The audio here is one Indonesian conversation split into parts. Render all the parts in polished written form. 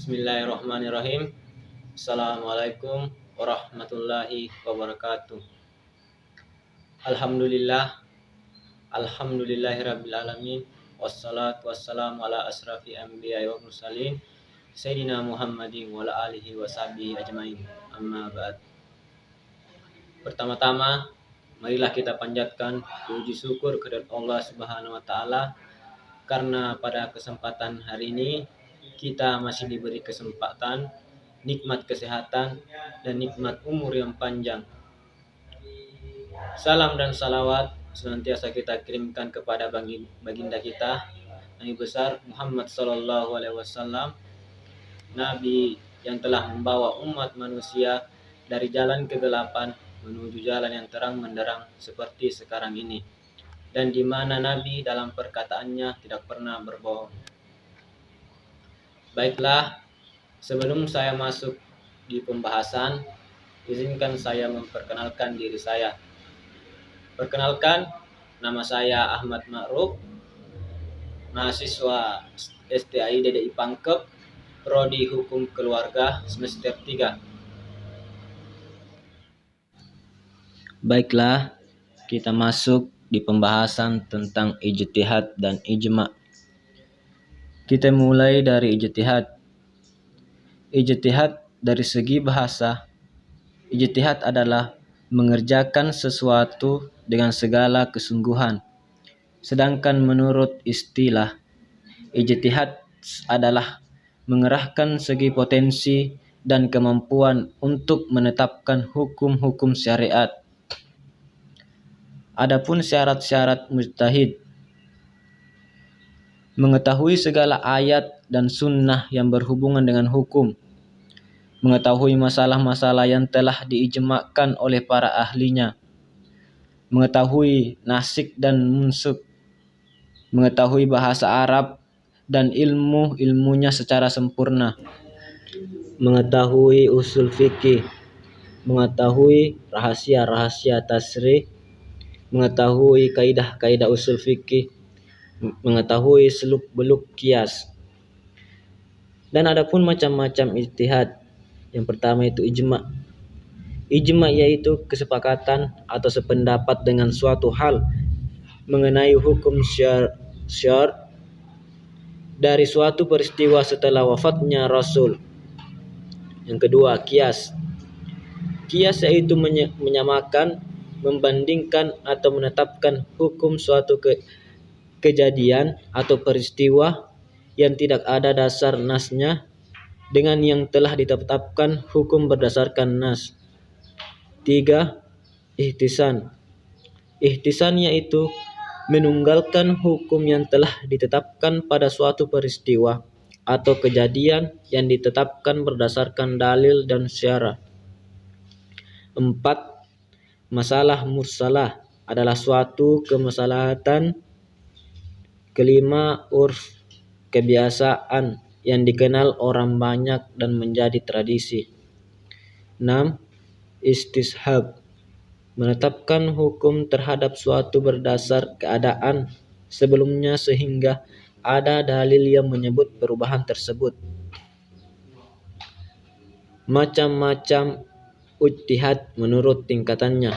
Bismillahirrahmanirrahim. Assalamualaikum warahmatullahi wabarakatuh. Alhamdulillah, alhamdulillahirabbil alamin. Wassalatu wassalamu ala asrafi anbiya'i wa mursalin Sayyidina Muhammadin wa ala alihi wa sahbihi ajmain. Amma ba'd. Pertama-tama, marilah kita panjatkan puji syukur kepada Allah Subhanahu wa taala karena pada kesempatan hari ini kita masih diberi kesempatan, nikmat kesehatan, dan nikmat umur yang panjang. Salam dan salawat senantiasa kita kirimkan kepada baginda kita, Nabi besar Muhammad Sallallahu Alaihi Wasallam, Nabi yang telah membawa umat manusia dari jalan kegelapan menuju jalan yang terang menderang seperti sekarang ini, dan di mana Nabi dalam perkataannya tidak pernah berbohong. Baiklah, sebelum saya masuk di pembahasan, izinkan saya memperkenalkan diri saya. Perkenalkan, nama saya Ahmad Ma'ruf, mahasiswa STAI DDI Pangkep, Prodi Hukum Keluarga semester 3. Baiklah, kita masuk di pembahasan tentang ijtihad dan ijma'. Kita mulai dari ijtihad. Ijtihad dari segi bahasa, ijtihad adalah mengerjakan sesuatu dengan segala kesungguhan. Sedangkan menurut istilah, ijtihad adalah mengerahkan segi potensi dan kemampuan untuk menetapkan hukum-hukum syariat. Adapun syarat-syarat mujtahid: mengetahui segala ayat dan sunnah yang berhubungan dengan hukum, mengetahui masalah-masalah yang telah diijma'kan oleh para ahlinya, mengetahui nasikh dan munsuk, mengetahui bahasa Arab dan ilmu-ilmunya secara sempurna, mengetahui usul fikih, mengetahui rahasia-rahasia tasrih, mengetahui kaidah-kaidah usul fikih, mengetahui seluk-beluk kias. Dan adapun macam-macam ijtihad. Yang pertama itu ijma'. Ijma' yaitu kesepakatan atau sependapat dengan suatu hal mengenai hukum syar' dari suatu peristiwa setelah wafatnya Rasul. Yang kedua, kias. Kias yaitu menyamakan, membandingkan atau menetapkan hukum suatu kejadian atau peristiwa yang tidak ada dasar nasnya dengan yang telah ditetapkan hukum berdasarkan nas. 3. Ihtisan. Ihtisan yaitu menunggalkan hukum yang telah ditetapkan pada suatu peristiwa atau kejadian yang ditetapkan berdasarkan dalil dan syara'. 4. Masalah mursalah adalah suatu kemaslahatan. 5. Urf, kebiasaan yang dikenal orang banyak dan menjadi tradisi. 6. Istishab, menetapkan hukum terhadap suatu berdasar keadaan sebelumnya sehingga ada dalil yang menyebut perubahan tersebut. Macam-macam ijtihad menurut tingkatannya.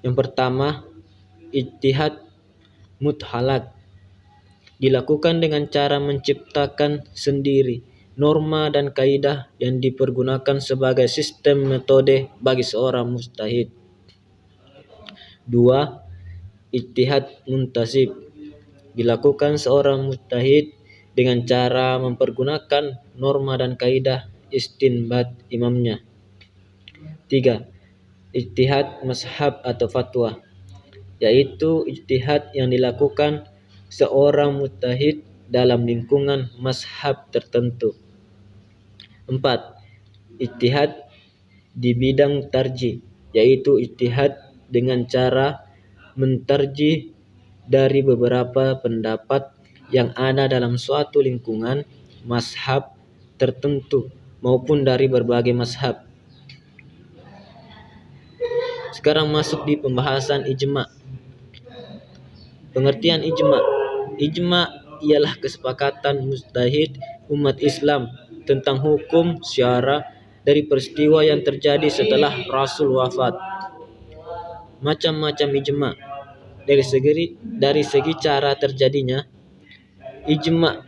Yang pertama, ijtihad muthalaq, dilakukan dengan cara menciptakan sendiri norma dan kaidah yang dipergunakan sebagai sistem metode bagi seorang mujtahid. 2. Ijtihad muntasib, dilakukan seorang mujtahid dengan cara mempergunakan norma dan kaidah istinbat imamnya. 3. Ijtihad mazhab atau fatwa, yaitu ijtihad yang dilakukan seorang mujtahid dalam lingkungan mazhab tertentu. 4. Ijtihad di bidang tarjih, yaitu ijtihad dengan cara mentarjih dari beberapa pendapat yang ada dalam suatu lingkungan mazhab tertentu maupun dari berbagai mazhab. Sekarang masuk di pembahasan ijma'. Pengertian ijma'. Ijma' ialah kesepakatan mujtahid umat Islam tentang hukum syara dari peristiwa yang terjadi setelah Rasul wafat. Macam-macam ijma. Dari segi cara terjadinya, ijma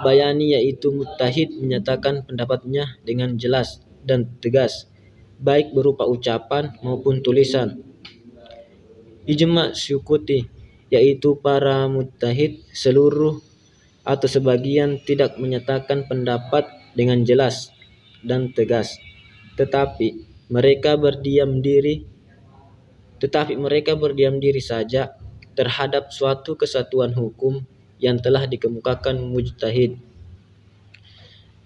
bayani yaitu mujtahid menyatakan pendapatnya dengan jelas dan tegas, baik berupa ucapan maupun tulisan. Ijma syukuti yaitu para mujtahid seluruh atau sebagian tidak menyatakan pendapat dengan jelas dan tegas, tetapi mereka berdiam diri saja terhadap suatu kesatuan hukum yang telah dikemukakan mujtahid.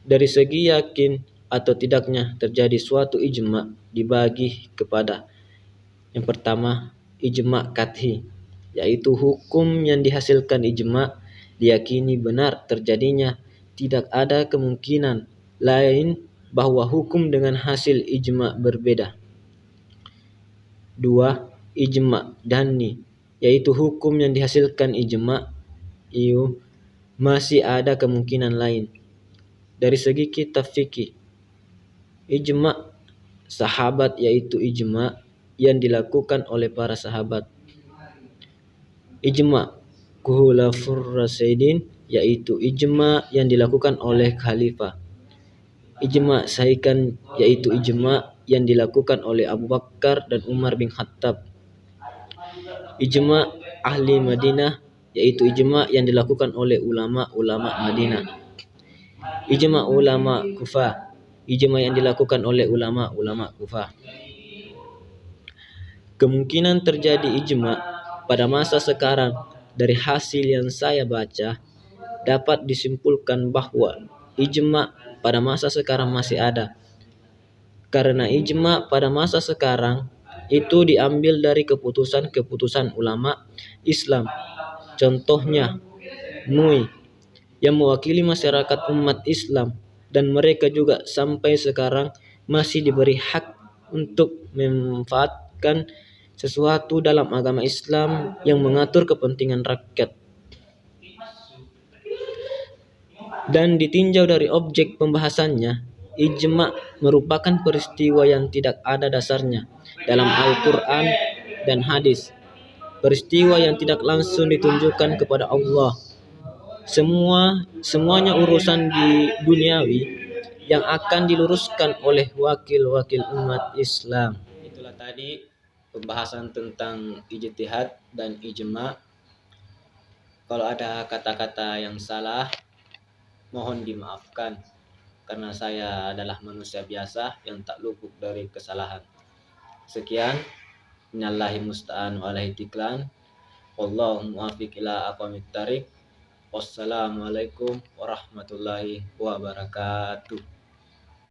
Dari segi yakin atau tidaknya terjadi suatu ijma dibagi kepada yang pertama, ijma qat'i, yaitu hukum yang dihasilkan ijma diyakini benar terjadinya, tidak ada kemungkinan lain bahwa hukum dengan hasil ijma berbeda. 2. Ijma dhanni, yaitu hukum yang dihasilkan ijma masih ada kemungkinan lain. Dari segi kitab fikih, ijma sahabat yaitu ijma yang dilakukan oleh para sahabat. Ijma khulafur rasyidin, yaitu ijma yang dilakukan oleh khalifah. Ijma sahikan, yaitu ijma yang dilakukan oleh Abu Bakar dan Umar bin Khattab. Ijma ahli Madinah, yaitu ijma yang dilakukan oleh ulama-ulama Madinah. Ijma ulama Kufah, ijma yang dilakukan oleh ulama-ulama Kufah. Kemungkinan terjadi ijma pada masa sekarang dari hasil yang saya baca dapat disimpulkan bahwa ijma pada masa sekarang masih ada. Karena ijma pada masa sekarang itu diambil dari keputusan-keputusan ulama Islam. Contohnya MUI yang mewakili masyarakat umat Islam, dan mereka juga sampai sekarang masih diberi hak untuk memanfaatkan sesuatu dalam agama Islam yang mengatur kepentingan rakyat. Dan ditinjau dari objek pembahasannya, ijma merupakan peristiwa yang tidak ada dasarnya dalam Al-Quran dan hadis. Peristiwa yang tidak langsung ditunjukkan kepada Allah. Semuanya urusan di duniawi yang akan diluruskan oleh wakil-wakil umat Islam. Itulah tadi pembahasan tentang ijtihad dan ijma. Kalau ada kata-kata yang salah, mohon dimaafkan, karena saya adalah manusia biasa yang tak luput dari kesalahan. Sekian, minallahi musta'an wa alaihi tiklan. Wallahu muwaffiq ila aqwamit thariq. Wassalamualaikum warahmatullahi wabarakatuh.